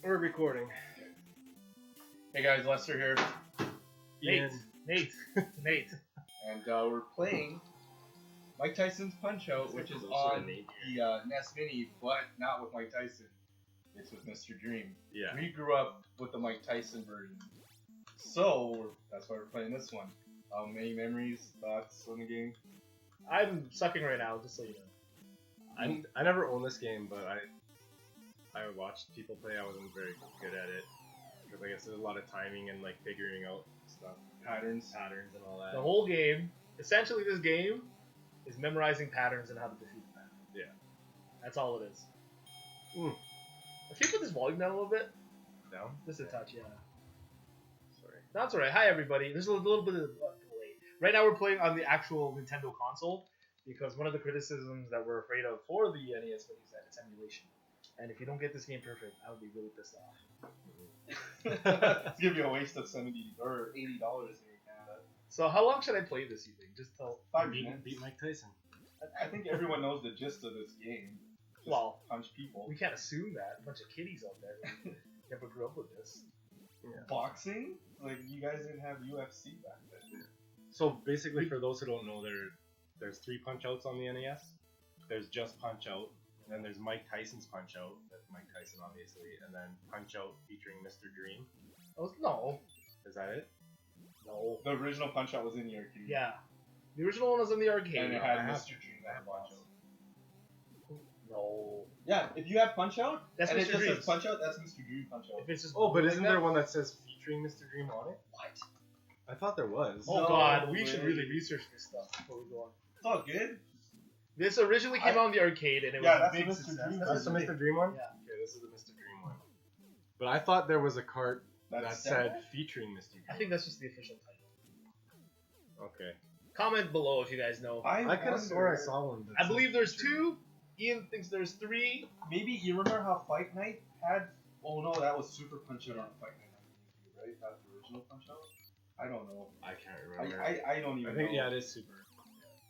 We're recording. Hey guys, Lester here. Nate. And we're playing Mike Tyson's Punch-Out, which is on the NES Mini, but not with Mike Tyson. It's with Mr. Dream. Yeah. We grew up with the Mike Tyson version. So, that's why we're playing this one. Any memories, thoughts on the game? I'm sucking right now, just so you know. I never owned this game, but I watched people play. I wasn't very good at it because I guess there's a lot of timing and like figuring out stuff, Patterns. and all that. The whole game, essentially this game, is memorizing patterns and how to defeat them. Yeah. That's all it is. If you put this volume down a little bit, Down? just a touch, yeah. Sorry. That's alright. Hi everybody. There's a little bit of delay. Right now we're playing on the actual Nintendo console because one of the criticisms that we're afraid of for the NES Mini is that it's emulation. And if you don't get this game perfect, I would be really pissed off. It's gonna be a waste of $70 or $80 here in Canada. So how long should I play this, you think? Just till 5 minutes. Beat Mike Tyson. I think everyone knows the gist of this game. Just Well, punch people. we can't assume that. A bunch of kiddies out there who never grew up with this. Yeah. Boxing? Like, you guys didn't have UFC back then. So basically, for those who don't know, there's 3 Punch-Outs on the NES. There's just Punch-Out. Then there's Mike Tyson's Punch-Out. That's Mike Tyson, obviously. And then Punch-Out featuring Mr. Dream. Oh, no. Is that it? No. The original Punch-Out was in the arcade. Yeah. The original one was in the arcade. And it I had have- Mr. Dream that Punch-Out. No. Yeah, if you have Punch-Out, That's and Mr. it just Dream's. says Punch-Out, that's Mr. Dream Punch-Out. If it's just Oh, but like isn't that- there one that says featuring Mr. Dream on it? What? I thought there was. Oh No god, we way. should really research this stuff before we go on. It's all good. This originally came out in the arcade and it Yeah, was a that's big the Mr. success. Dream. That's the Mr. Dream one? Yeah. Okay, this is the Mr. Dream one. But I thought there was a cart that That's said featuring Mr. Dream. I think that's just the official title. Okay. Comment below if you guys know. I could have sworn I saw one. I believe there's 2. Ian thinks there's 3. Maybe you remember how Fight Night had. Oh no, that was Super Punch-Out on Fight Night on GameCube, right? Not the original Punch-Out? I don't know. I can't remember. I don't even I think, know. yeah, it is Super.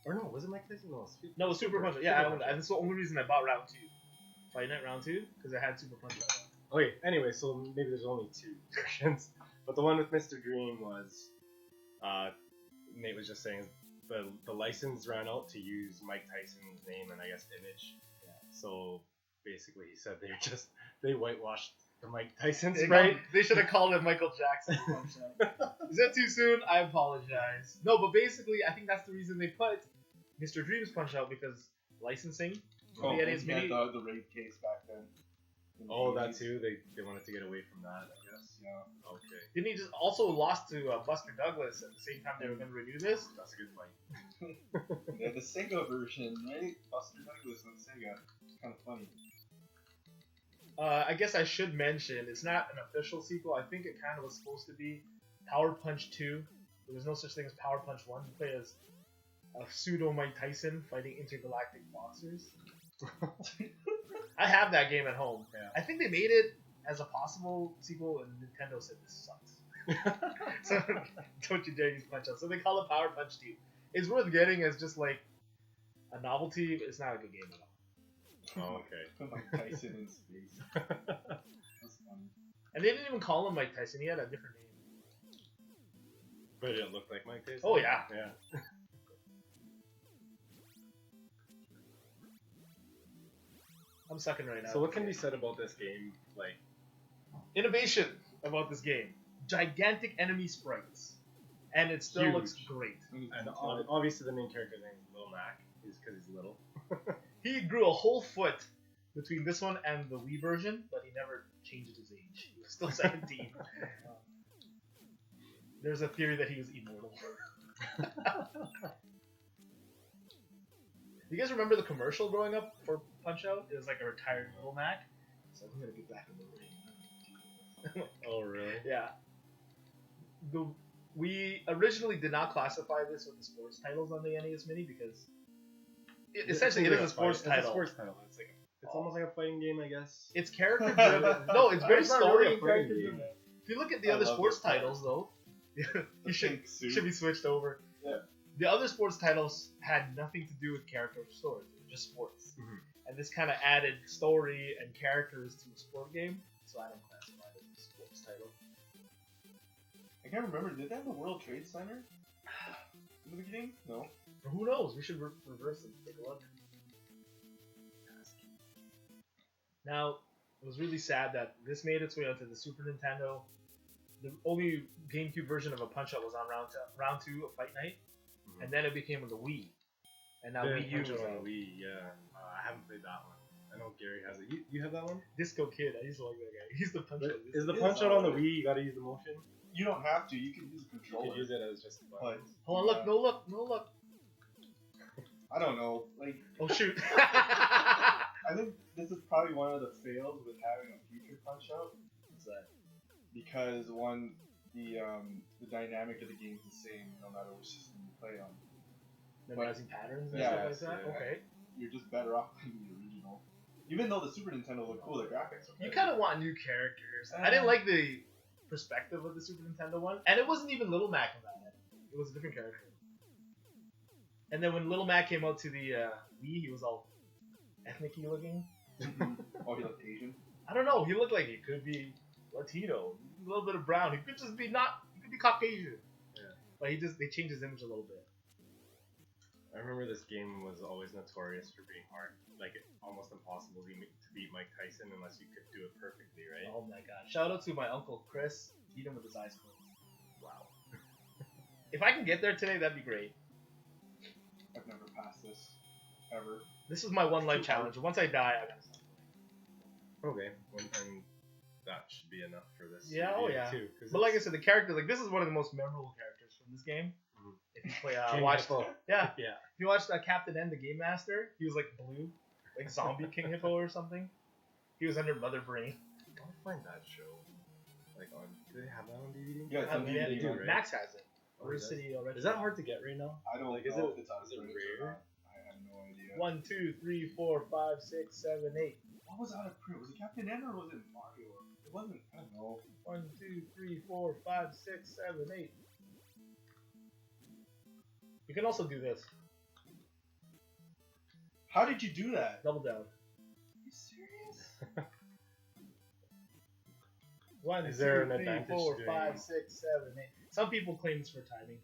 Or no, was it Mike Tyson? No, it was No, it was Super Punch-Out. Yeah, that's the only reason I bought Round 2. Fight Night Round 2, because it had Super Punch-Out. Okay, anyway, so maybe there's only 2 versions. But the one with Mr. Dream was, Nate was just saying, the license ran out to use Mike Tyson's name and I guess image. Yeah. So basically he said they whitewashed the Mike Tyson sprite. They should have called it Michael Jackson Punch-Out. Is that too soon? I apologize. No, but basically, I think that's the reason they put Mr. Dream's Punch-Out, because licensing. Oh, the they NES Mini. had the rape case back then. In the Oh, that 80s. too? They wanted to get away from that, I guess. Yeah. Okay. Didn't he just also lost to Buster Douglas at the same time they were going to renew this? That's a good fight. Yeah, the Sega version, right? Buster Douglas on Sega. Kind of funny. I guess I should mention, it's not an official sequel. I think it kind of was supposed to be Power Punch 2. There was no such thing as Power Punch 1. You play as a pseudo Mike Tyson fighting intergalactic boxers. I have that game at home. Yeah. I think they made it as a possible sequel, and Nintendo said this sucks. So don't you dare use Punch-Out. So they call it Power Punch 2. It's worth getting as just like a novelty, but it's not a good game at all. Oh, okay. Put Mike Tyson in space. That's funny. And they didn't even call him Mike Tyson. He had a different name. But it looked like Mike Tyson? Oh, yeah. Yeah. I'm sucking right now. So what can be said about this game? Like, Innovation about this game. Gigantic enemy sprites. And it still Huge. looks great. and obviously the main character's name is Little Mac, because he's little. He grew a whole foot between this one and the Wii version, but he never changed his age. He was still 17. There's a theory that he was immortal. You guys remember the commercial growing up for Punch-Out? It was like a retired Little Mac. So I'm gonna get back in the ring. Oh, really? Yeah. We originally did not classify this with the sports titles on the NES Mini because essentially it is a sports title. It's a sports title. It's almost like a fighting game, I guess. It's character driven. No, it's very It's not story really a and fighting character driven. game. If you look at the I other love sports this part. titles, though, you should Suit. be switched over. Yeah. The other sports titles had nothing to do with character or story; they were just sports. Mhm. And this kind of added story and characters to a sport game. so I don't classify it as a sports title. I can't remember. Did they have the World Trade Center in the beginning? No. Or who knows? We should reverse it. Take a look. Now, it was really sad that this made its way onto the Super Nintendo. The only GameCube version of a Punch-Out was on round 2 of Fight Night, and then it became on the Wii. And now Wii U is on out. the Wii, yeah. I haven't played that one. I know Gary has it. You have that one? Disco Kid, I used to like that guy. He's the Punch-Out. Is the Punch-Out on the Wii, you gotta use the motion? You don't have to. You can use a You controller. could use it as just a button. Hold on, look, no look, no look. I don't know. Like, Oh shoot. I think this is probably one of the fails with having a future Punch-Out. What's that? Because one, the dynamic of the game is the same no matter which system you play on. Memorizing patterns and Yeah, stuff like that? yeah. Okay. You're just better off playing the original. Even though the Super Nintendo looked cool, the graphics are You better. kind of want new characters. I didn't like the perspective of the Super Nintendo one, and it wasn't even Little Mac in that. It was a different character. And then when Little Mac came out to the Wii, he was all ethnic-y looking. Oh, he looked Asian? I don't know. He looked like he could be Latino, a little bit of brown. He could just be not. He could be Caucasian. Yeah. But they changed his image a little bit. I remember this game was always notorious for being hard, like almost impossible to beat Mike Tyson unless you could do it perfectly, right? Oh my god! Shout out to my uncle Chris. Beat him with his eyes closed. Wow. If I can get there today, that'd be great. I've never passed this. Ever. This is my one life challenge. Once I die, I gotta stop. Okay, and that should be enough for this. Yeah, oh video yeah. Too, 'cause But like I said, the character, like this is one of the most memorable characters from this game. Mhm. If you play, King watched, Hippo. yeah, Yeah. if you watched Captain N, the Game Master, he was like blue, like zombie King Hippo or something. He was under Mother Brain. I want to find that show. Like on, do they have that on DVD? Yeah, it's on Yeah, DVD, dude, right? Max has it. Oh, Where's it City already? Is that hard to get right now? I don't Like, know is it- if it's on is it Switch rare? or not. I have no idea. 1, 2, 3, 4, 5, 6, 7, 8. What was out of print? Was it Captain N or was it Mario? It wasn't. I don't know. 1, 2, 3, 4, 5, 6, 7, 8. You can also do this. How did you do that? Double down. Are you serious? 1, Is 2, there an 3, advantage 4, to 5, 6, 7, 8. Some people claim it's for timing.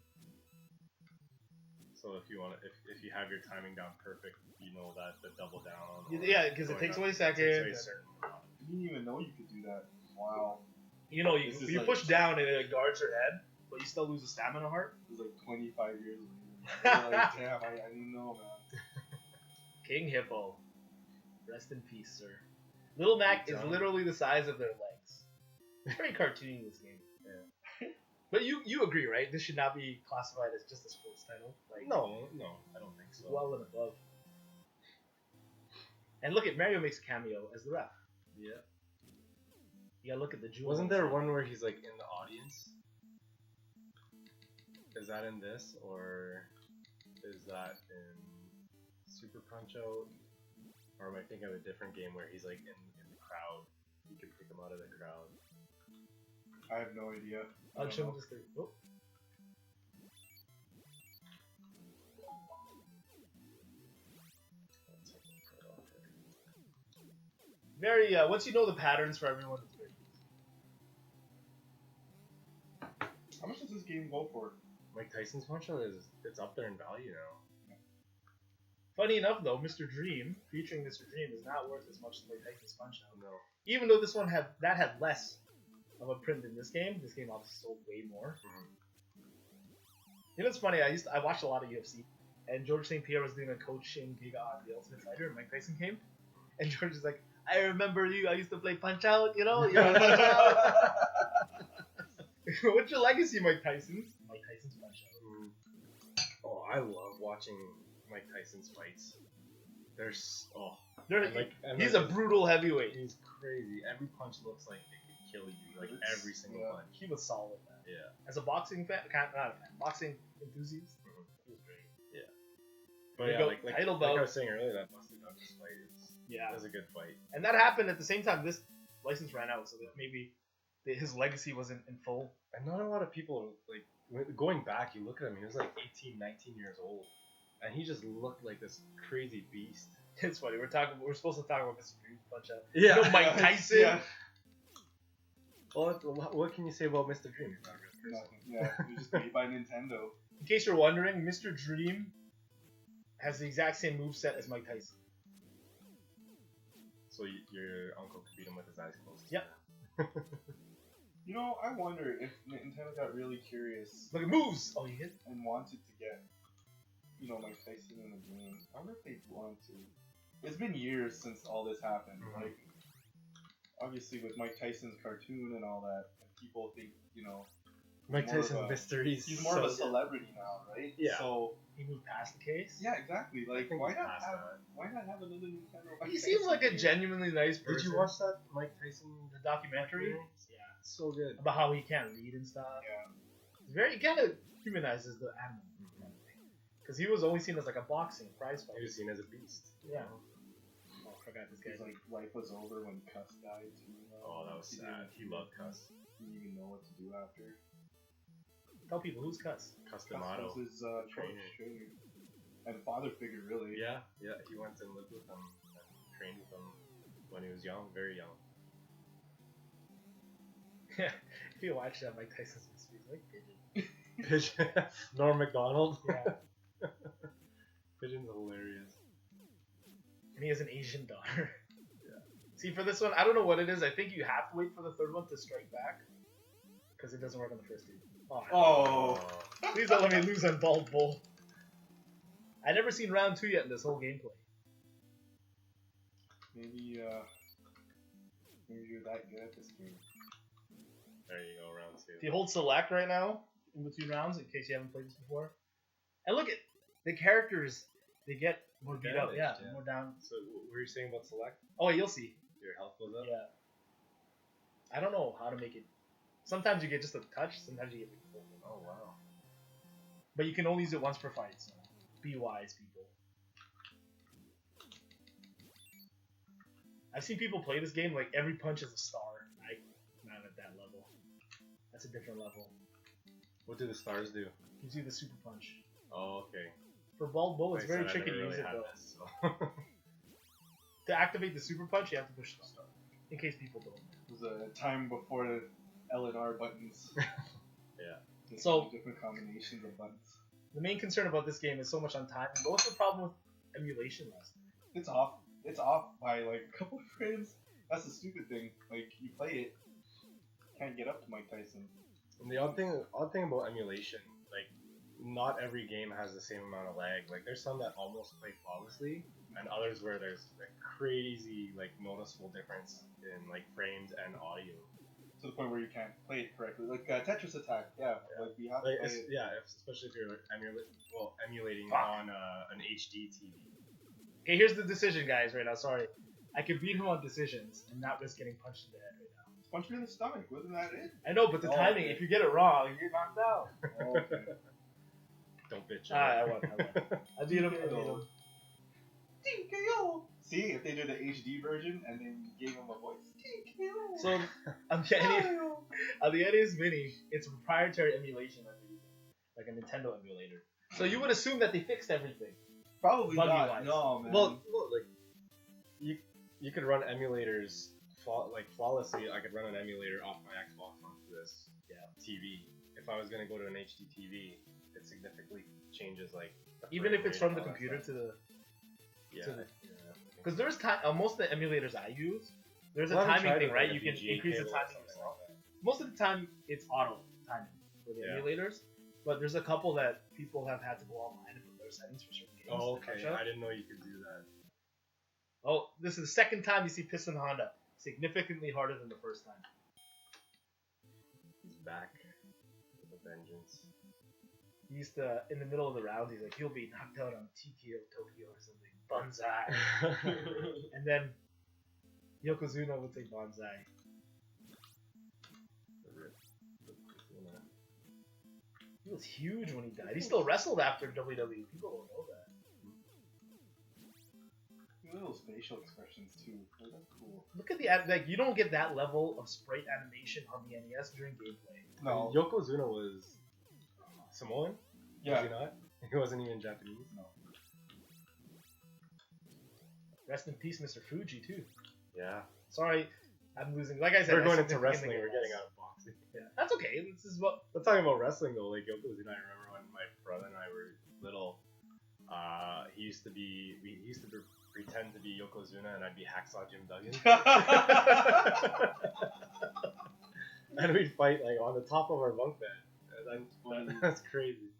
So if you want to, if you have your timing down perfect, you know that the double down. or Yeah, because it going takes up away takes away a seconds. certain amount. I didn't even know you could do that. Wow. You know, This is you like- push down and it guards your head, but you still lose a stamina heart. It was like 25 years later. Like, damn, I didn't know, man. King Hippo. Rest in peace, sir. Little Mac is literally the size of their legs. It's very cartoony, this game. Yeah. But you agree, right? This should not be classified as just a sports title. Like, No, I don't think so. well and above. And look at Mario makes a cameo as the ref. Yeah. You gotta look at the jewels. Wasn't there one where he's like in the audience? Is that in this, or is that in Super Punch-Out? Or am I thinking of a different game where he's like in the crowd? You can pick him out of the crowd. I have no idea. I I'll don't show know. him just like, oh. Very, once you know the patterns for everyone, it's very easy. How much does this game go for? Mike Tyson's Punch-Out it's up there in value now. Funny enough, though, Mr. Dream, featuring Mr. Dream, is not worth as much as Mike Tyson's Punch-Out. No. Even though this one had less of a print than this game obviously sold way more. Mhm. You know, it's funny. I watched a lot of UFC, and George St. Pierre was doing a coaching gig on The Ultimate Fighter, and Mike Tyson came, and George is like, "I remember you. I used to play Punch Out. You know, Punch Out." What's your legacy, Mike Tyson's? Mike Tyson's Punch Out. Oh, I love watching Mike Tyson's fights. There's He's a brutal heavyweight. He's crazy. Every punch looks like it could kill you. Like every single punch. He was solid, man. Yeah. As a boxing fan, not a fan, boxing enthusiast, he was great. But They yeah, go like title I belt. was saying earlier, that Buster Douglas fight was a good fight. And that happened at the same time this license ran out, so that maybe his legacy wasn't in full. And not a lot of people, like, going back, you look at him, he was like 18, 19 years old. And he just looked like this crazy beast. It's funny. We're supposed to talk about Mr. Dream Punch Out. Yeah. You know Mike Tyson. Yeah. What can you say about Mr. Dream? He's not a real person. Nothing. Yeah, it was just made by Nintendo. In case you're wondering, Mr. Dream has the exact same moveset as Mike Tyson. So your uncle could beat him with his eyes closed. Yep. You know, I wonder if Nintendo got really curious Look at moves! Oh, you hit? and wanted to get, you know, Mike Tyson in the game. I wonder if they want to. It's been years since all this happened. Mhm. Like, obviously with Mike Tyson's cartoon and all that, and people think, you know, Mike more of Tyson a- mysteries. he's more of a celebrity now, right? Yeah. So He moved past the case? yeah, exactly. Like, think why he's not past have that. another Nintendo? Mike He seems Tyson like a game? genuinely nice person. Did you watch that Mike Tyson the documentary? Yeah, so good. About how he can't read and stuff. Yeah. He's very, he kind of humanizes the animal. Because he was only seen as like a boxing prize He fighter. was seen as a beast. Yeah. Oh, I forgot this guy. His like life was over when Cuss died too. Oh, that was He sad. didn't- He loved Cuss. He didn't even know what to do after. Tell people who's Cuss. Cuss Customato. was his trainer. trainer and father figure, really. Yeah, yeah. He went and lived with him and trained with him when he was young, very young. If you watch that, Mike Tyson's speaks like pigeon. Pigeon. Norm Macdonald. Yeah. Pigeon's hilarious. And he has an Asian daughter. Yeah. See, for this one, I don't know what it is. I think you have to wait for the third one to strike back. Because it doesn't work on the first two. Oh. Please don't let me lose on Bald Bull. I never seen round 2 yet in this whole gameplay. Maybe you're that good at this game. There you go, round 2. If you hold select right now, in between rounds, in case you haven't played this before. And look at the characters, they get more beat up. Damaged, Yeah, yeah. more down. So, what were you saying about select? Oh, wait, you'll see. Your health goes up? Yeah. I don't know how to make it. Sometimes you get just a touch, sometimes you get like a full. Oh, wow. But you can only use it once per fight, so be wise, people. I've seen people play this game like every punch is a star. I'm not at that level. That's a different level. What do the stars do? Gives you the super punch. Oh, okay. For Bald Bull, it's Like I very said, I tricky to never use really it had though. this, so. To activate the super punch, you have to push the star. In case people don't. It was a time before the L and R buttons. Yeah. Just So- different combinations of buttons. The main concern about this game is so much on timing. But what's the problem with emulation last time? It's off. It's off by like a couple of frames. That's the stupid thing. Like you play it, can't get up to Mike Tyson. And the odd thing about emulation, like, not every game has the same amount of lag. Like, there's some that almost play flawlessly, and others where there's a crazy, like, noticeable difference in, like, frames and audio. To the point where you can't play it correctly. Like Tetris Attack, yeah. Like we have Like, to play it. especially if you're emulating Fuck. on an HD TV. Okay, here's the decision, guys, right now. Sorry. I could beat him on decisions and not risk getting punched in the head right now. Punch me in the stomach, wasn't that it? I know, but the Oh, timing, okay. if you get it wrong, you get knocked out. Oh, okay. Don't bitch. I won. I beat him. TKO. See, if they did the HD version and then gave him a voice. TKO. So, on the NES Mini, it's a proprietary emulation that they're using. Like a Nintendo emulator. So you would assume that they fixed everything. Probably Buggy not. wise. No, man. Well, like, you could run emulators flawlessly. I could run an emulator off my Xbox onto this TV. If I was gonna go to an HD TV, it significantly changes like. the Even frame if it's rate from and the all that computer stuff. to the... Yeah. to the- yeah. Because there's time... most of the emulators I use, there's a Well, I haven't timing tried thing, with, right? like, You a can VGA increase the cable or timing something yourself. like that. Most of the time, it's auto timing for the Yeah. emulators. But there's a couple that people have had to go online and put their settings for certain games. Oh, to okay. catch up. I didn't know you could do that. Oh, this is the second time you see Piston Honda. Significantly harder than the first time. He's back with a vengeance. He used to, in the middle of the round, he's like, he'll be knocked out on TKO Tokyo or something. Banzai. And then Yokozuna would say Banzai. He was huge when he died. He still wrestled after WWE. People don't know that. Little facial expressions too. Oh, that's cool. Look at the like. You don't get that level of sprite animation on the NES during gameplay. No. Yokozuna was Samoan? Yeah. Was he not? He wasn't even Japanese? No. Rest in peace, Mr. Fuji too. Yeah. Sorry, I'm losing. Like I said, We're going I into wrestling. We're getting out of boxing. Yeah, that's okay. This is what. But talking about wrestling though, like Yokozuna, I remember when my brother and I were little. He used to pretend to be Yokozuna, and I'd be Hacksaw Jim Duggan. And we'd fight like on the top of our bunk bed. That's crazy.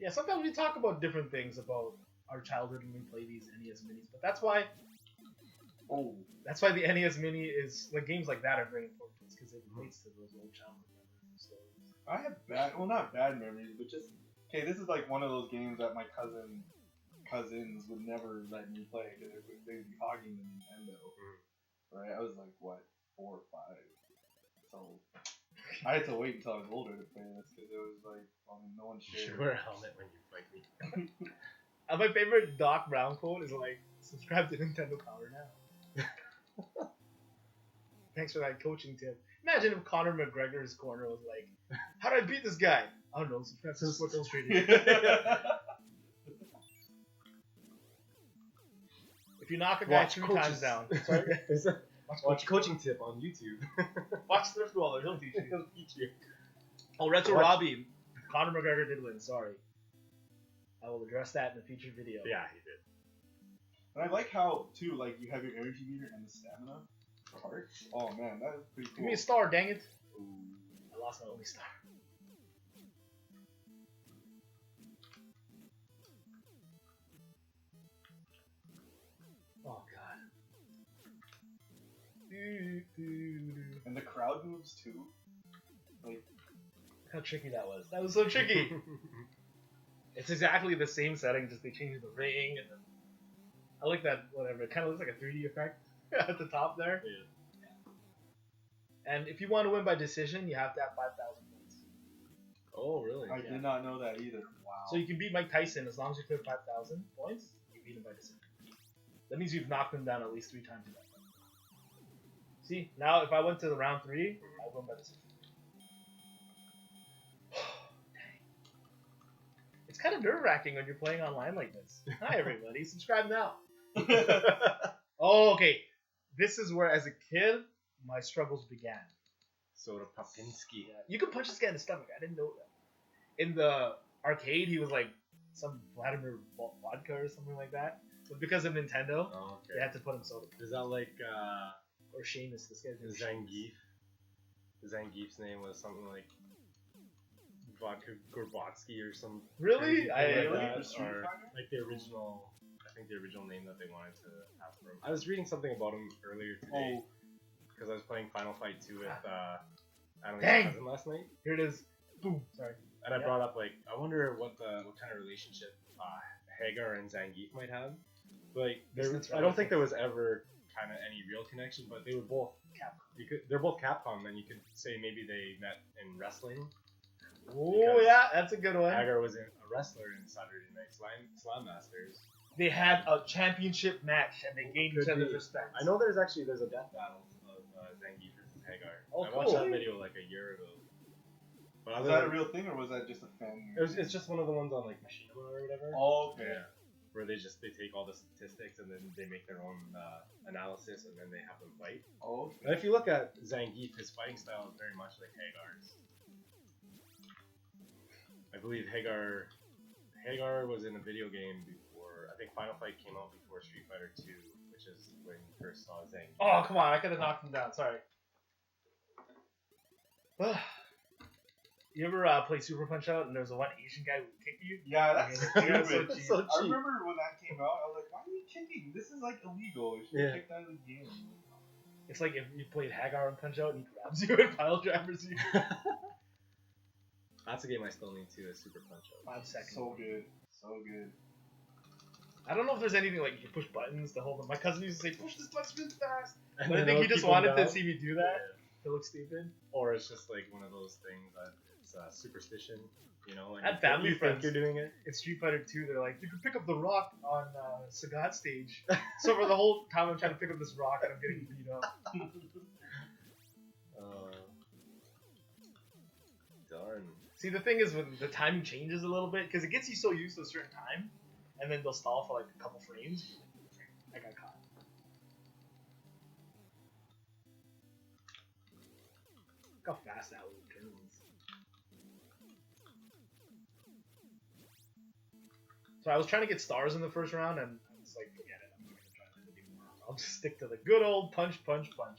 Yeah, sometimes we talk about different things about our childhood when we play these NES Minis, but that's why the NES Mini is like games like that are very important because it relates to those old childhood memories and stories. I have not bad memories, but just okay. This is like one of those games that my cousins would never let me play because they'd be hogging the Nintendo. Right? I was like what, 4 or 5, so I had to wait until I was older to play this because it was like, no one You shared. should wear a helmet when you fight me. My favorite Doc Brown quote is like, "Subscribe to Nintendo Power now." Thanks for that coaching tip. Imagine if Conor McGregor's corner was like, "How do I beat this guy?" I don't know. Subscribe to Sports Illustrated. If you knock a guy 3 times down, sorry. Watch coaching tip on YouTube. Watch Thriftdweller. He'll teach you. He'll teach you. Oh, Retro Robbie. Conor McGregor did win. Sorry. I will address that in a future video. Yeah, he did. And I like how too, like you have your energy meter and the stamina part. Oh man, that is pretty cool. Give me a star, dang it. Ooh. I lost my only star. Oh god. And the crowd moves too. Like How tricky that was. That was so tricky. It's exactly the same setting, just they changed the ring and then I like that, whatever. It kind of looks like a 3D effect at the top there. Yeah. And if you want to win by decision, you have to have 5,000 points. Oh, really? I did not know that either. Wow. So you can beat Mike Tyson as long as you clear 5,000 points. You beat him by decision. That means you've knocked him down at least 3 times in that fight. See, now if I went to the round 3, I win by decision. It's kind of nerve-wracking when you're playing online like this. Hi everybody, subscribe now. Oh, okay. This is where, as a kid, my struggles began. Soda Popinski. Yeah. You can punch this guy in the stomach. I didn't know that. In the arcade, he was like some Vladimir vodka or something like that. But because of Nintendo, Oh, they okay. had to put him soda. Is that like Or Seamus, this guy's name is Seamus. Zangief? Zangief's name was something like Vodka Gorbatsky or some. Really? crazy I thing really? like that, Street or Fighter? like the original. I think the original name that they wanted to have for him. I was reading something about him earlier today because I was playing Final Fight 2 with Annalise Dang. cousin last night, Here it is. Boom. Sorry. and I Yeah. brought up like I wonder what kind of relationship Hagar and Zangief might have. Like I don't think there was ever kind of any real connection, but they were both Capcom. They're both Capcom, and you could say maybe they met in wrestling. Oh, Because yeah, that's a good one. Hagar was a wrestler in Saturday Night Slam Masters. They had a championship match and they gained each Could other's be. respect. I know there's a death battle of Zangief versus Hagar. Oh, I watched cool. that video like a year ago. But Was that a real thing or was that just a fan? It's just one of the ones on like Machinima or whatever. Oh, okay. Yeah. Where they take all the statistics and then they make their own analysis and then they have them fight. Oh, And if you look at Zangief, his fighting style is very much like Hagar's. I believe Hagar was in a video game before. I think Final Fight came out before Street Fighter 2, which is when you first saw Zangief. Oh, come on. I could have knocked him down. Sorry. You ever play Super Punch Out and there was a one Asian guy who would kick you? yeah, that's Yeah, stupid. so cheap. I remember when that came out, I was like, why are you kicking? This is like illegal. You should Yeah. kick out of the game. It's like if you played Hagar and Punch Out and he grabs you and pile drivers you. That's a game I still need to, is Super Punch Out. 5 seconds. So good. So good. I don't know if there's anything like you can push buttons to hold them. My cousin used to say, push this button really fast. And But I then think it'll he just keep 'em wanted to down. see me do that to look stupid. Or it's just like one of those things that it's superstition, you know? And I had family you think friends. you're doing it. In Street Fighter 2, they're like, you can pick up the rock on Sagat stage. So for the whole time I'm trying to pick up this rock and I'm getting beat up. Darn. See, the thing is when the timing changes a little bit, because it gets you so used to a certain time, and then they'll stall for like a couple frames. I got caught. Look how fast that one turns. So I was trying to get stars in the first round, and I was like, forget it. I'm not gonna try that anymore. I'll just stick to the good old punch, punch, punch.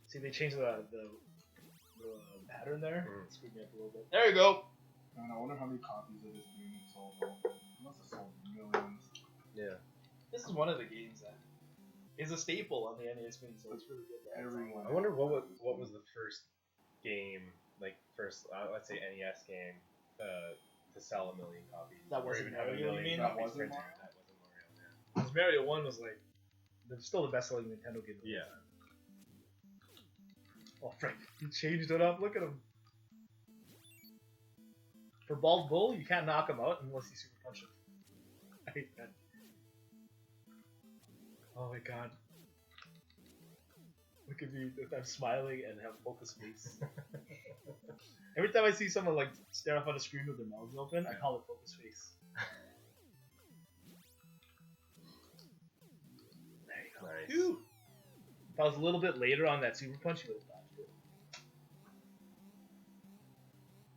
See, they changed the pattern there. Screwed me up a little bit. There you go. Man, I wonder how many copies of this game it sold. It must have sold millions. Yeah. This is one of the games that is a staple on the NES Mini, so it's really good. Everyone. I wonder what was the first game, like first let's say NES game, to sell 1 million copies. That Or wasn't even have a Mario, you million mean? copies That wasn't printed. Mario? That wasn't Mario. Yeah. Because Mario 1 was like, still the best selling Nintendo game. Yeah. Oh, Frank, he changed it up. Look at him. For Bald Bull, you can't knock him out unless you super punch him. I hate that. Oh my god. Look at me. I'm smiling and have focus face. Every time I see someone like stare off on a screen with their mouths open, I call it focus face. There you go. Nice. Dude. If I was a little bit later on that super punch, you would have dodged it.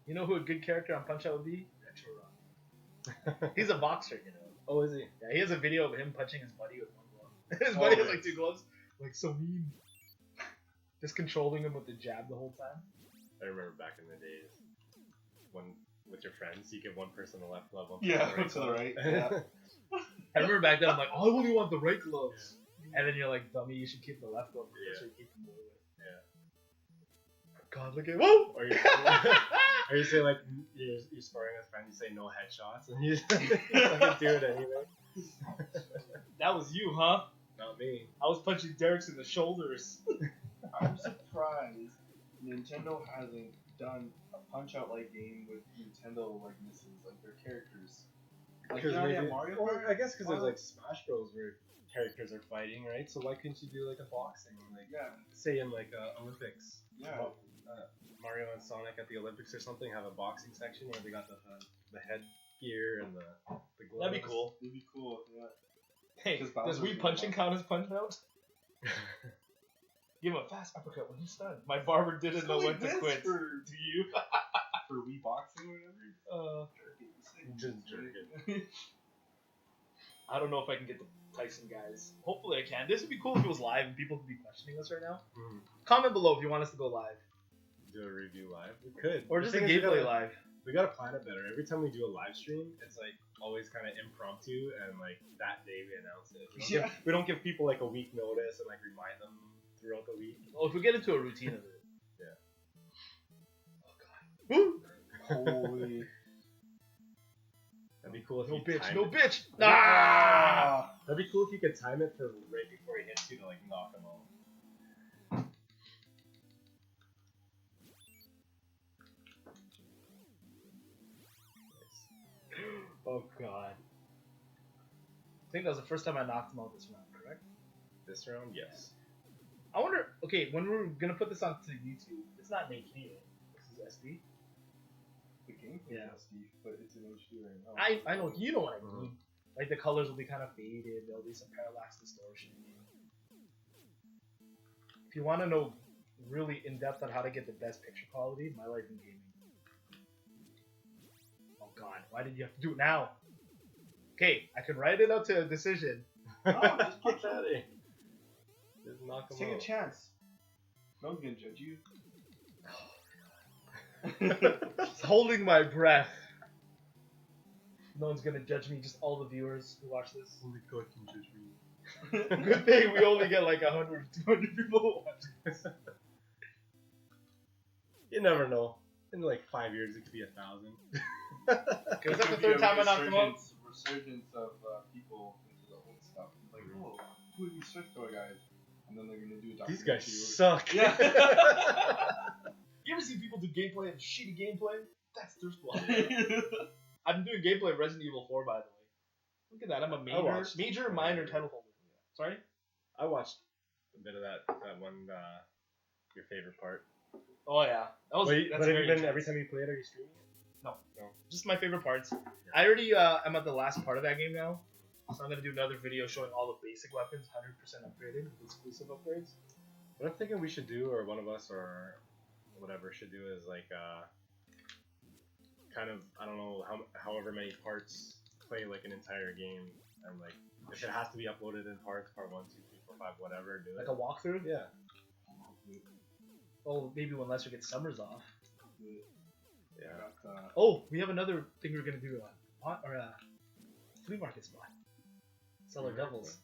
You know who a good character on Punch Out would be? Retro Ron. He's a boxer, you know. Oh, is he? Yeah, he has a video of him punching his buddy with one glove. His buddy has like 2 gloves. Like, so mean. Just controlling him with the jab the whole time. I remember back in the days when with your friends you give one person the left glove, one Yeah, person to the right. Yeah. I remember back then I'm like, oh, I only want the right gloves. And then you're like, dummy, you should keep the left glove. Yeah. So you keep them away. Yeah. God, look at whoa! Or you say like you're sparring with a friend, you say no headshots, and you fucking do it anyway. That was you, huh? Not me. I was punching Derek's in the shoulders. I'm surprised Nintendo hasn't done a Punch-Out like game with Nintendo likenesses, like their characters. Like, Because maybe Mario or Kart? I guess because there's Why- like Smash Bros where characters are fighting, right? So why couldn't you do like a boxing, like Yeah, say in like Olympics? yeah. Mario and Sonic at the Olympics or something have a boxing section where they got the headgear and the gloves. That'd be cool. It'd be cool, yeah. Hey, Just does Bowser's Wii gonna punching box. count as punch out? Give him a fast uppercut when he's stunned. My barber didn't know when to quit. For, Do you? for Wii boxing or whatever. Just jerk it. I don't know if I can get the Tyson guys. Hopefully I can. This would be cool if it was live and people could be questioning us right now. Comment below if you want us to go live. Do a review live. We could. Or The just a thing is, gameplay live. We gotta plan it better. Every time we do a live stream, it's like always kind of impromptu, and like that day we announce it. We don't give people like a week notice and like remind them throughout the week. Well, if we get into a routine of it. Yeah. Oh god. Woo! Holy. That'd be cool if No you bitch, timed no it. bitch! Ah! That'd be cool if you could time it for right before he hits you to like knock him off. Oh god. I think that was the first time I knocked him out this round, correct? This round, yes. I wonder, okay, when we're gonna put this onto YouTube, it's not in HD, right? This is SD. The game Yeah. SD, but it's in HD right now. I know, you know what I mean. Like the colors will be kind of faded, there'll be some parallax distortion. If you want to know really in depth on how to get the best picture quality, My Life in Gaming. Oh god, why did you have to do it now? Okay, I can write it out to a decision. No, just Get that in. Just knock him take a out. chance. No one's gonna judge you. Just holding my breath. No one's gonna judge me, just all the viewers who watch this. Only God can judge me. Good thing we only get like 100, 200 people who watch this. You never know. In like 5 years, it could be 1,000. Okay, was that the third time I knocked him out? Resurgence of people into the old stuff. Like, oh, who are these Thriftdweller guys? And then they're gonna do a documentary. These guys suck. Yeah. You ever see people do gameplay and shitty gameplay? That's Thriftdweller. I'm doing gameplay of Resident Evil 4, by the way. Look at that, I'm a watched. major minor title holder. Sorry? I watched a bit of that one, your favorite part. Oh yeah. That's But have very you been, intense. every time you play it, are you streaming it? No. No. Just my favorite parts. I already I'm at the last part of that game now. So I'm gonna do another video showing all the basic weapons, 100% upgraded with exclusive upgrades. What I'm thinking we should do, or one of us or whatever should do, is like kind of, I don't know, however many parts, play like an entire game, and like if it has to be uploaded in parts, part 1, 2, 3, 4, 5, whatever, do Like it. a walkthrough? Yeah. Oh, maybe when Lester gets summers off. Yeah. Oh, we have another thing we're gonna do flea market spot. Sell our Flea market doubles. spot.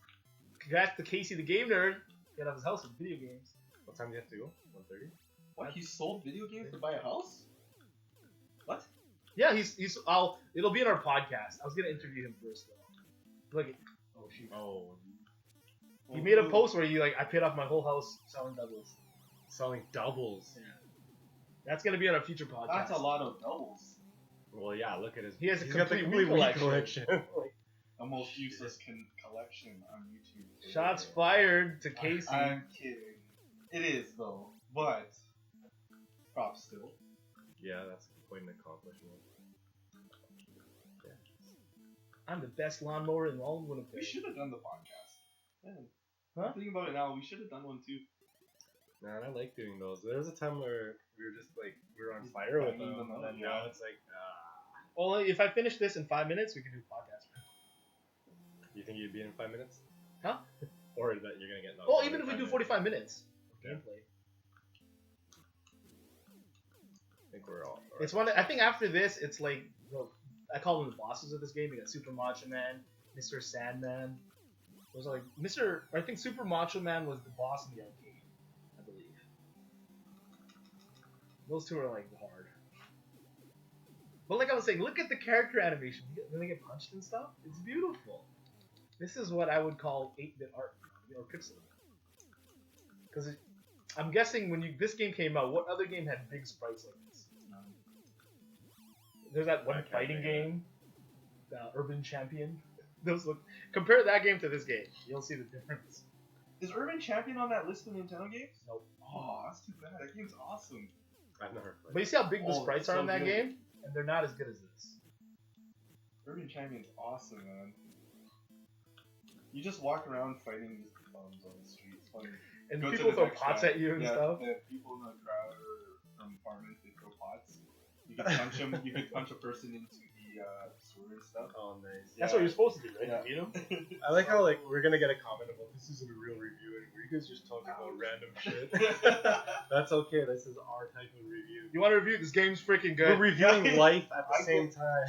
Congrats to Casey the Game Nerd. Get out of his house with video games. What time do you have to go? 1:30? What? He sold video games to buy a house? What? Yeah, it'll be in our podcast. I was gonna interview him first though. Look, oh shoot. Oh. He made a post where I paid off my whole house selling doubles. Selling doubles. Yeah. That's gonna be on a future podcast. That's a lot of doubles. Well, yeah. Look at his. He has a he's got the complete complete Wii Wii collection. Like, The most useless collection on YouTube. Shots fired to Casey. I'm kidding. It is though, but props still. yeah, that's quite an accomplishment. I'm the best lawnmower in all of Winnipeg. We should have done the podcast. Man, Huh? I'm thinking about it now. We should have done one too. Man, I like doing those. There was a time where we were just like we were on fire with banging them, them and out, then yeah. now it's like, Well, if I finish this in 5 minutes, we can do a podcast. you think you'd be in 5 minutes? Huh? Or that you're gonna get knocked Well, out even in if we 5 do minutes? 45 minutes of Okay. gameplay. I think we're all. It's one. I think after this, it's like I call them the bosses of this game. You got Super Macho Man, Mr. Sandman. Those are like Mr. I think Super Macho Man was the boss in the arcade, I believe. Those two are like hard. But like I was saying, look at the character animation when they get punched and stuff. It's beautiful. This is what I would call 8-bit art or pixel. Because I'm guessing when this game came out, what other game had big sprites like this? There's that one can't fighting think of it. game, Urban Champion. Those look. Compare that game to this game. You'll see the difference. Is Urban Champion on that list of Nintendo games? Nope. Oh, that's too bad. That game's awesome. I've never played. But you see how big the Oh, sprites it's are so in that good. game, and they're not as good as this. Urban Champion's awesome, man. You just walk around fighting these bums on the street. It's funny. And Go to people the throw next pots guy. at you and Yeah, stuff. the people in the crowd or from apartments, they throw pots. You could punch them. You could punch a person into the sewer and stuff. Oh, nice. That's what you're supposed to do, right? Yeah. You know? I like how like we're gonna get a comment about this isn't a real review anymore. You guys just talking about random shit. That's okay. This is our type of review. You want to review this game's freaking good. We're reviewing Yeah. life at the I same time.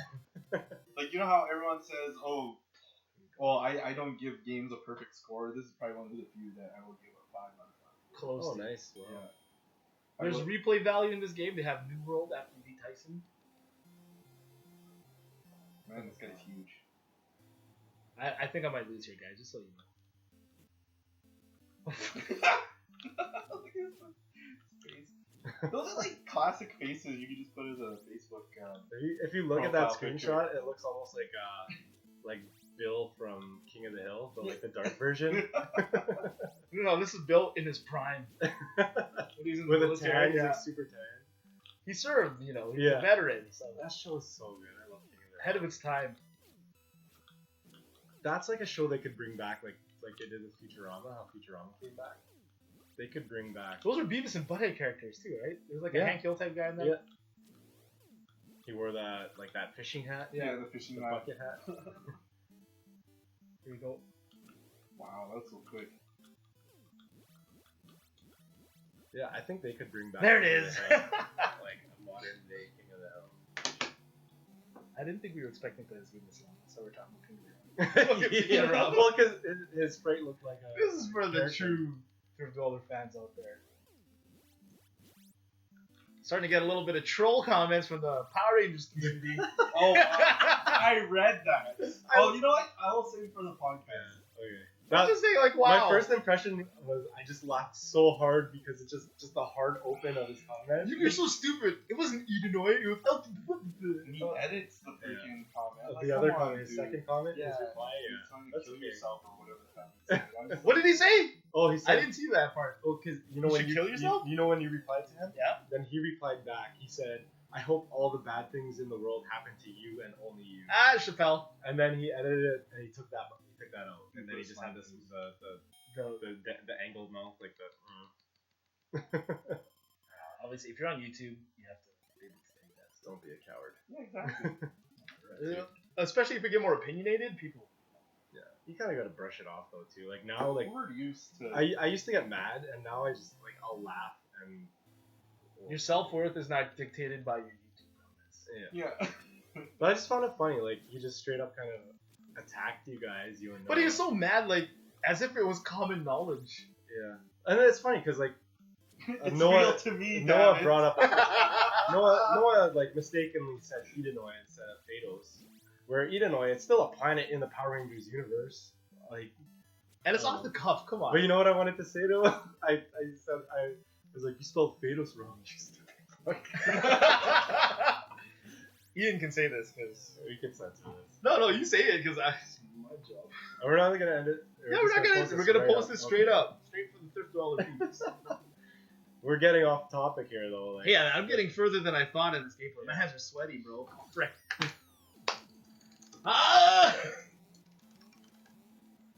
Like, you know how everyone says, oh, well, I don't give games a perfect score. This is probably one of the few that I will give a 5 out of 5. Close. Oh, to. nice. Wow. Yeah. There's I will- replay value in this game. They have New World after you beat Tyson. Man, this guy's huge. I think I might lose here, guys. Just so you know. Look at his face. Those are like classic faces you could just put as a Facebook. If you look at that Profile picture. screenshot, it looks almost like Bill from King of the Hill, but like the dark version. No, this is built in his prime. When he's in the With a military, tan, he's yeah. like super tan. He served, he's Yeah. a veteran, so That show is so good. I love King of the ahead Hill. of its time. That's like a show they could bring back, like they did with Futurama. How Futurama came back. They could bring back. Those are Beavis and Butthead characters too, right? There's like a Yeah. Hank Hill type guy in there. Yeah. He wore that fishing hat. Yeah, the fishing The line. bucket hat. Here we go. Wow, that's so quick. Yeah, I think they could bring back. There it King of is. the Hill, like a modern day King of the Hill. I didn't think we were expecting to play this game this long, so we're talking about Yeah, well, because his sprite looked like a. This is for the character. true Thriftdweller fans out there. Starting to get a little bit of troll comments from the Power Rangers community. Oh, I read that. Oh, you know what? I will save it for the podcast. Okay. I'm just saying, like, wow. My first impression was I just laughed so hard because it's just the hard open of his comment. You're so stupid. It wasn't Edenoi. It was And he edits the freaking comment. Like, The other come on, comment, his dude. second comment, Yeah. his reply, He's yeah. trying to That's kill okay. yourself or whatever the fuck he said. What did he say? Oh, he I said. didn't see that part. Oh, because you know You when should you kill yourself? You know when you replied to him? Yeah. Then he replied back. He said, "I hope all the bad things in the world happen to you and only you." Ah, Chappelle. And then he edited it and he took that out. And then he just had this the angled mouth like the. Obviously, if you're on YouTube, you have to maybe say that. Don't be a coward. Yeah, exactly. Especially if you get more opinionated, people. Yeah, you kind of got to brush it off though too. Like now, like We're used to. I used to get mad, and now I just like I'll laugh and. Your self-worth is not dictated by your YouTube comments. Yeah. Yeah. But I just found it funny. Like he just straight up kind of attacked you guys. You and. But he was so mad, like as if it was common knowledge. Yeah, and it's funny because like It's Noah- real to me. Noah damn it. brought up Noah like mistakenly said Edenoy instead of Phaedos, where Edenoy it's still a planet in the Power Rangers universe. Like, And it's off the cuff. Come on. but you know what I wanted to say to him? I was like, you spelled Phaedos wrong. Ian can say this because. We can censor this. No, you say it because it's my job. We're not gonna end it. Yeah, we're not gonna. We're gonna post this straight up, straight from the Thriftdweller peeps. We're getting off topic here though. Like, Yeah, I'm getting further than I thought in this gameplay. My hands are sweaty, bro. Frick. Ah!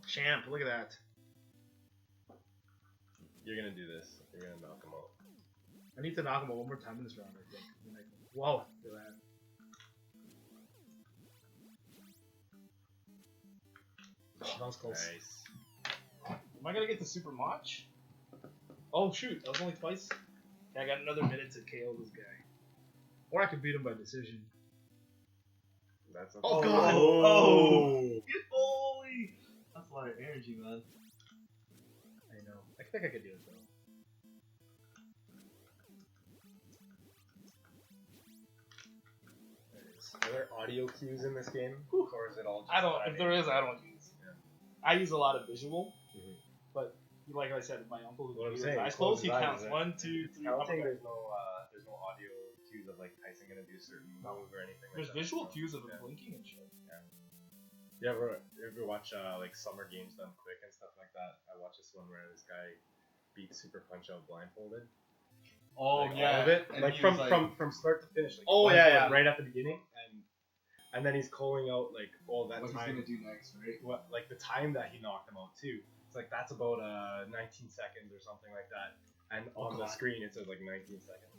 Champ, look at that. you're gonna do this. You're gonna knock him out. I need to knock him out one more time in this round, I think. Whoa, look at that. Oh, that was close. Nice. Am I gonna get the super match? Oh shoot, that was only twice. Yeah, I got another minute to KO this guy. Or I could beat him by decision. That's Oh, okay. God. Oh. Get holy! That's a lot of energy, man. I know. I think I could do it though. There it is. Are there audio cues in this game, or is it all? Just I don't. timing? If there is, I don't use. Yeah. I use a lot of visual, Mhm. but like I said, my uncle who What I'm has saying, eyes close closed, he his eyes, counts right? 1, 2, 3. Counting, there's no audio cues of like Tyson gonna do a certain move or anything. There's like that, visual so, cues of him yeah. blinking and shit. You ever watch like summer games done quick and stuff like that? I watched this one where this guy beat Super Punch Out blindfolded. Oh Like, yeah. all of it, And like he from, was from start to finish. Like, Oh, yeah, blindfolded yeah. right at the beginning, and then he's calling out like all that what he's time. gonna do next, right? What like the time that he knocked him out too. It's like that's about 19 seconds or something like that, and on the God. screen it says like 19 seconds.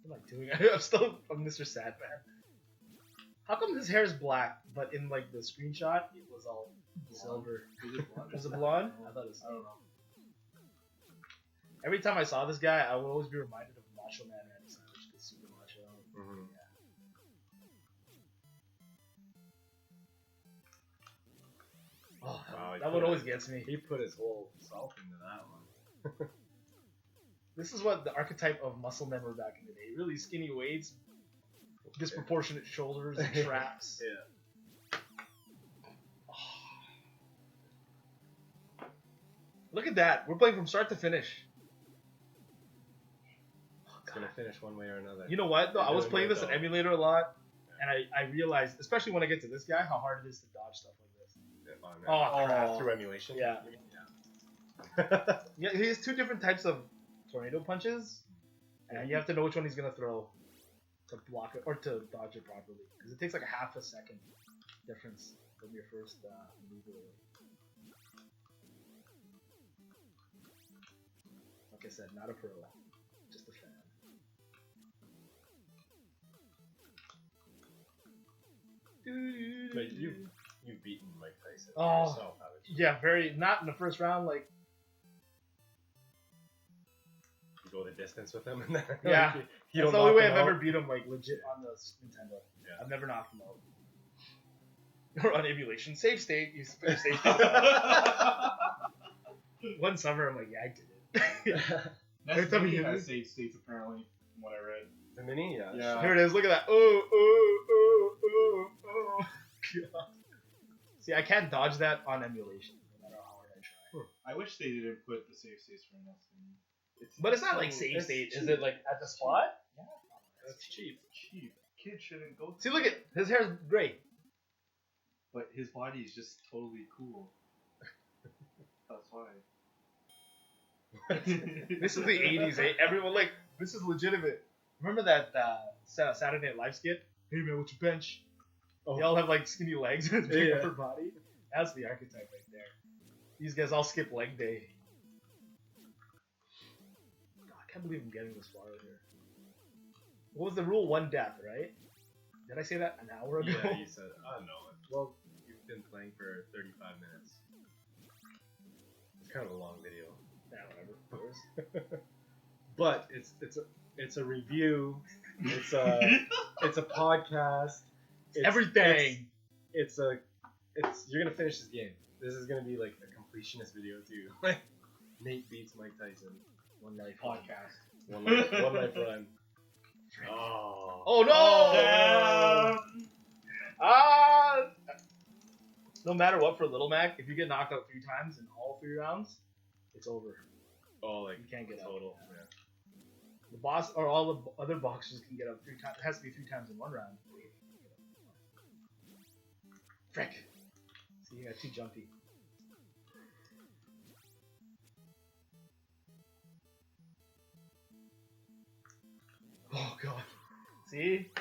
What am I doing? I'm Mr. Sadman. How come his hair is black, but in like the screenshot it was all silver? Was it blonde? I thought it was. I don't know. Every time I saw this guy, I would always be reminded of Macho Man Randy Savage, the super macho. Mm-hmm. Oh, Wow, he that put one it- always gets me. He put his whole self into that one. This is what the archetype of muscle member back in the day. Really skinny weights, disproportionate shoulders, and traps. Yeah. Look at that. We're playing from start to finish. It's gonna finish one way or another. You know what, though? I was Doing playing good, this on though. emulator a lot, and I realized, especially when I get to this guy, how hard it is to dodge stuff like this. Oh, crap. Through emulation. Yeah. Yeah, he has two different types of tornado punches, and you have to know which one he's gonna throw to block it or to dodge it properly, because it takes like a half a second difference from your first move. Like I said, not a pro, just a fan. But you've beaten Mike Tyson Oh. yourself, haven't you? Yeah, very not in the first round. Like, You go the distance with him, and then Yeah. you that's don't the only knock way him I've ever out. beat him, like legit on the Nintendo. Yeah. I've never knocked him out. Or on emulation, save state. You put your save state. One summer, I'm like, yeah, I did it. That's Every time Mini you hit has me- save states apparently, from what I read. The mini, yeah. Yeah. Here it is. Look at that. Oh. God. See, I can't dodge that on emulation, no matter how hard I try. I wish they didn't put the save states for NES Mini. But it's not like so- save it's state. Is cheap. it like at the spot? Yeah. That's cheap. Cheap. Kids shouldn't go. See, look at his hair's gray. But his body is just totally cool. That's why. This is the 80s, eh? Everyone, like, this is legitimate. Remember that Saturday Night Live skit? Hey man, what's your bench? They all have like skinny legs and big Yeah. upper body. That's the archetype right there. These guys all skip leg day. can't believe I'm getting this far here. What was the rule? 1 death, right? Did I say that an hour ago? Yeah, you said. I don't know. Well, you've been playing for 35 minutes. It's kind of a long video. Yeah, whatever. But it's a review. It's a podcast. It's Everything. You're gonna finish this game. This is gonna be like a completionist video too. Like Nate beats Mike Tyson. One night Podcast. One life run. Oh no! No matter what for Little Mac, if you get knocked out 3 times in all 3 rounds, it's over. Oh, like You can't get total. out. Yeah. The boss or all the other boxers can get up 3 times. It has to be 3 times in 1 round. Frick. See, you got too jumpy. Oh god. See?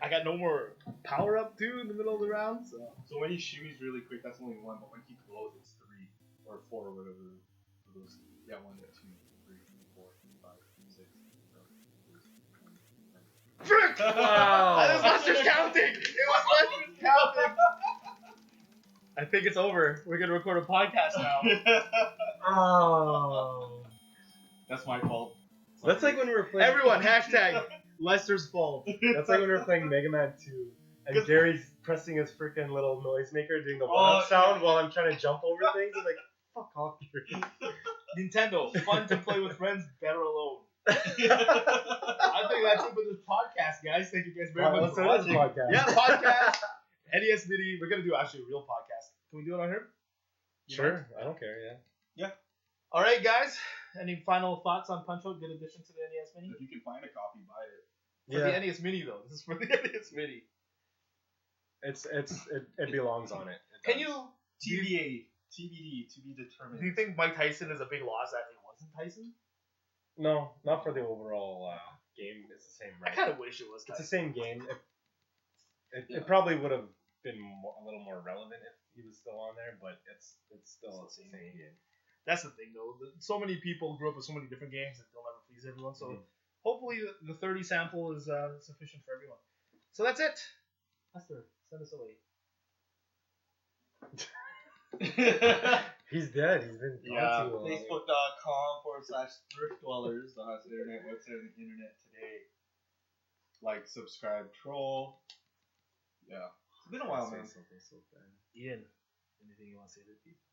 I got no more power up too in the middle of the round, so. So when he shoots really quick, that's only 1, but when he blows, it's 3 or 4 or whatever. Those, yeah, 1, 2, 3, 4, 5, 6, 7, 8, 9. Frick! Wow. It was Lester's counting! It was Lester's counting! I think it's over. We're gonna record a podcast now. Oh. That's my fault. That's like when we were playing. Everyone, hashtag Lester's fault. That's like when we were playing Mega Man 2, and Gary's pressing his freaking little noisemaker, doing the one-up sound while I'm trying to jump over things. I'm like, fuck off, Gary. Nintendo, fun to play with friends, better alone. I think that's it for this podcast, guys. Thank you guys very much for watching. Podcast. Yeah, podcast. NES Mini. We're gonna do actually a real podcast. Can we do it on here? Sure, I don't care. Yeah. All right, guys. Any final thoughts on Punch Out? Good addition to the NES Mini. If you can find a copy, buy it. For the NES Mini though. This is for the NES Mini. It belongs on it. Can you? TBD to be determined. Do you think Mike Tyson is a big loss that it wasn't Tyson? No, not for the overall game. It's the same, I right? kind of wish it was It's Tyson. the same game. It probably would have been a little more relevant if he was still on there, but it's still the same game. That's the thing, though. So many people grew up with so many different games that they'll never please everyone. So hopefully the 30 sample is sufficient for everyone. So that's it. Lester, send us away. He's dead. He's been gone too long. Facebook.com/Thriftdwellers. The hottest internet website on the internet today. Like, subscribe, troll. Yeah. It's been a while, man. Something so bad. Ian, anything you want to say to people?